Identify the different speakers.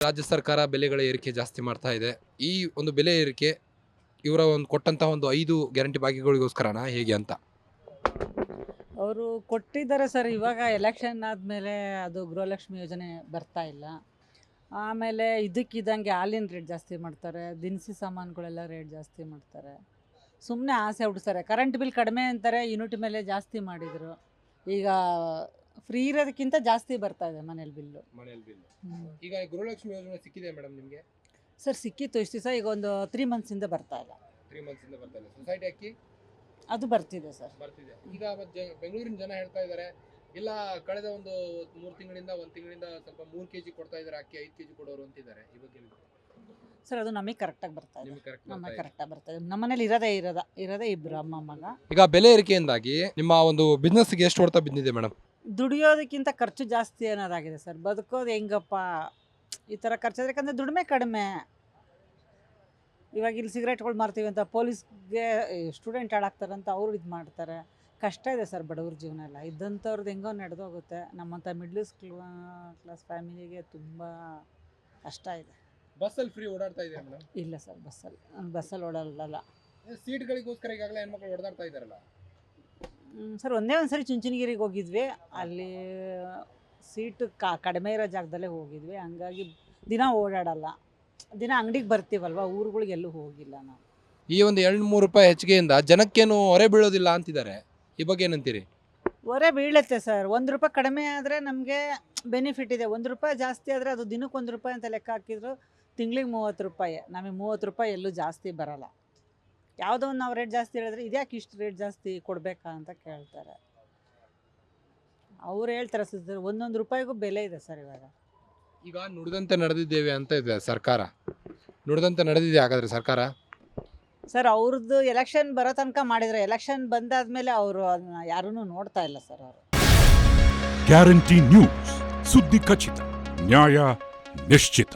Speaker 1: ರಾಜ್ಯ ಸರ್ಕಾರ ಬೆಲೆಗಳ ಏರಿಕೆ ಜಾಸ್ತಿ ಮಾಡ್ತಾ ಇದೆ. ಈ ಒಂದು ಬೆಲೆ ಏರಿಕೆ ಇವರ ಒಂದು ಕೊಟ್ಟಂತಹ ಒಂದು 5 ಗ್ಯಾರಂಟಿ ಭಾಗ್ಯಗಳಿಗೋಸ್ಕರನಾ ಹೇಗೆ ಅಂತ?
Speaker 2: ಅವರು ಕೊಟ್ಟಿದ್ದಾರೆ ಸರ್. ಇವಾಗ ಎಲೆಕ್ಷನ್ ಆದಮೇಲೆ ಅದು ಗೃಹಲಕ್ಷ್ಮಿ ಯೋಜನೆ ಬರ್ತಾ ಇಲ್ಲ. ಆಮೇಲೆ ಇದಕ್ಕಿದ್ದಂಗೆ ಹಾಲಿನ ರೇಟ್ ಜಾಸ್ತಿ ಮಾಡ್ತಾರೆ, ದಿನಸಿ ಸಾಮಾನುಗಳೆಲ್ಲ ರೇಟ್ ಜಾಸ್ತಿ ಮಾಡ್ತಾರೆ. ಸುಮ್ಮನೆ ಆಸೆ ಹುಟ್ಟಿಸ್ತಾರೆ. ಕರೆಂಟ್ ಬಿಲ್ ಕಡಿಮೆ ಅಂತಾರೆ, ಯೂನಿಟ್ ಮೇಲೆ ಜಾಸ್ತಿ ಮಾಡಿದರು. ಈಗ ಫ್ರೀ ಇರೋದಕ್ಕಿಂತ ಜಾಸ್ತಿ ಬರ್ತಾ ಇದೆ ಮನೇಲಿ ಬಿಲ್ಲು.
Speaker 1: ಈಗ ಗೃಹಲಕ್ಷ್ಮಿ ಯೋಜನೆ ಸಿಕ್ಕಿದೆ ಮೇಡಮ್ ನಿಮಗೆ?
Speaker 2: ಸರ್ ಸಿಕ್ಕಿತ್ತು ಇಷ್ಟು ದಿವಸ, ಈಗ ಒಂದು 3 ಮಂತ್ಸಿಂದ ಬರ್ತಾ ಇಲ್ಲ.
Speaker 1: 3 ಮಂತ್ಸಿಂದ ಬರ್ತಾ ಇಲ್ಲ. ಸೊಸೈಟಿ ಅಕ್ಕಿ
Speaker 2: ಅದು ಬರ್ತಿದೆ ಸರ್,
Speaker 1: ಬರ್ತಿದೆ. ಈಗ ಬೆಂಗಳೂರಿನ ಜನ ಹೇಳ್ತಾ ಇದ್ದಾರೆ, ಇಲ್ಲ ಕಳೆದ ಒಂದು 3 ತಿಂಗಳಿಂದ 1 ತಿಂಗಳಿಂದ ಸ್ವಲ್ಪ 3 kg ಕೊಡ್ತಾ ಇದ್ದಾರೆ, ಅಕ್ಕಿ 5 kg ಕೊಡೋರು ಅಂತಿದ್ದಾರೆ. ಈ ಬಗ್ಗೆ
Speaker 2: ಸರ್ ಅದು ನಮಗೆ ಕರೆಕ್ಟಾಗಿ ಬರ್ತಾ ಇದೆ.
Speaker 1: ನಿಮಗೆ ಕರೆಕ್ಟ್
Speaker 2: ನಮಗೆ ಕರೆಕ್ಟಾಗಿ ಬರ್ತಾ ಇದೆ. ನಮ್ಮ ಮನೇಲಿ ಇರೋದೇ ಇಬ್ಬರು ಅಮ್ಮ ಮಗ.
Speaker 1: ಈಗ ಬೆಲೆ ಏರಿಕೆಯಿಂದಾಗಿ ನಿಮ್ಮ ಒಂದು ಬಿಸ್ನೆಸ್ಗೆ ಎಷ್ಟು ಹೊಡೆತ ಬಿದ್ದಿದೆ ಮೇಡಮ್?
Speaker 2: ದುಡಿಯೋದಕ್ಕಿಂತ ಖರ್ಚು ಜಾಸ್ತಿ ಅನ್ನೋದಾಗಿದೆ ಸರ್. ಬದುಕೋದು ಹೆಂಗಪ್ಪ ಈ ಥರ ಖರ್ಚು, ಯಾಕಂದರೆ ದುಡಿಮೆ ಕಡಿಮೆ. ಇವಾಗ ಇಲ್ಲಿ ಸಿಗರೇಟ್ಗಳು ಮಾರ್ತೀವಿ ಅಂತ ಪೊಲೀಸ್ಗೆ ಸ್ಟೂಡೆಂಟ್ ಹಾಳಾಗ್ತಾರಂತ ಅವರು ಇದು ಮಾಡ್ತಾರೆ. ಕಷ್ಟ ಇದೆ ಸರ್ ಬಡವ್ರ ಜೀವನ ಎಲ್ಲ. ಇದ್ದಂಥವ್ರದ್ದು ಹೆಂಗೋ ನಡೆದೋಗುತ್ತೆ. ನಮ್ಮಂಥ ಮಿಡ್ಲ್ ಕ್ಲಾಸ್ ಫ್ಯಾಮಿಲಿಗೆ ತುಂಬ ಕಷ್ಟ ಇದೆ.
Speaker 1: ಬಸ್ಸಲ್ಲಿ ಫ್ರೀ ಓಡಾಡ್ತಾ ಇದೆ ಮೇಡಮ್?
Speaker 2: ಇಲ್ಲ ಸರ್, ಬಸ್ಸಲ್ಲಿ ಓಡಾಡಲ್ಲ.
Speaker 1: ಸೀಟ್ಗಳಿಗೋಸ್ಕರ ಈಗಾಗಲೇ ಹೆಣ್ಮಕ್ಳು ಓಡಾಡ್ತಾ ಇದ್ದಾರಲ್ಲ
Speaker 2: ಸರ್. ಒಂದೇ ಒಂದು ಸರಿ ಚುಂಚನಗಿರಿಗೆ ಹೋಗಿದ್ವಿ, ಅಲ್ಲಿ ಸೀಟು ಕಡಿಮೆ ಇರೋ ಜಾಗದಲ್ಲೇ ಹೋಗಿದ್ವಿ. ಹಂಗಾಗಿ ದಿನ ಓಡಾಡಲ್ಲ, ದಿನ ಅಂಗಡಿಗೆ ಬರ್ತೀವಲ್ವ, ಊರುಗಳಿಗೆ ಎಲ್ಲೂ ಹೋಗಿಲ್ಲ ನಾವು.
Speaker 1: ಈ ಒಂದು 2-3 ರೂಪಾಯಿ ಹೆಚ್ಚಿಗೆಯಿಂದ ಜನಕ್ಕೇನು ಹೊರೆ ಬೀಳೋದಿಲ್ಲ ಅಂತಿದ್ದಾರೆ. ಈ ಬಗ್ಗೆ ಏನಂತೀರಿ?
Speaker 2: ಹೊರೆ ಬೀಳುತ್ತೆ ಸರ್. 1 ರೂಪಾಯಿ ಕಡಿಮೆ ಆದರೆ ನಮಗೆ ಬೆನಿಫಿಟ್ ಇದೆ. 1 ರೂಪಾಯಿ ಜಾಸ್ತಿ ಆದರೆ ಅದು ದಿನಕ್ಕೆ 1 ರೂಪಾಯಿ ಅಂತ ಲೆಕ್ಕ ಹಾಕಿದ್ರು ತಿಂಗಳಿಗೆ 30 ರೂಪಾಯಿ. ನಮಗೆ 30 ರೂಪಾಯಿ ಎಲ್ಲೂ ಜಾಸ್ತಿ ಬರೋಲ್ಲ. ಯಾವುದೋ ಒಂದು ನಾವು ರೇಟ್ ಜಾಸ್ತಿ ಹೇಳಿದ್ರೆ ಇದ್ಯಾಕೆ ಇಷ್ಟು ರೇಟ್ ಜಾಸ್ತಿ ಕೊಡಬೇಕಾ ಅಂತ ಕೇಳ್ತಾರೆ. ಅವ್ರು ಹೇಳ್ತಾರೆ ಸರ್, 1 ರೂಪಾಯಿಗೂ ಬೆಲೆ ಇದೆ ಸರ್ ಇವಾಗ.
Speaker 1: ಈಗ ನುಡಿದಂತೆ ನಡೆದಿದ್ದೇವೆ ಅಂತ ಇದೆ ಸರ್ಕಾರ. ನುಡಿದಂತೆ ನಡೆದಿದೆ ಹಾಗಾದ್ರೆ ಸರ್ಕಾರ?
Speaker 2: ಸರ್ ಅವ್ರದ್ದು ಎಲೆಕ್ಷನ್ ಬರೋ ತನಕ ಮಾಡಿದರೆ, ಎಲೆಕ್ಷನ್ ಬಂದಾದ್ಮೇಲೆ ಅವರು ಅದನ್ನ ಯಾರೂ ನೋಡ್ತಾ ಇಲ್ಲ ಸರ್. ಅವರು
Speaker 3: ಗ್ಯಾರಂಟಿ ನ್ಯೂಸ್, ಸುದ್ದಿ ಖಚಿತ, ನ್ಯಾಯ ನಿಶ್ಚಿತ.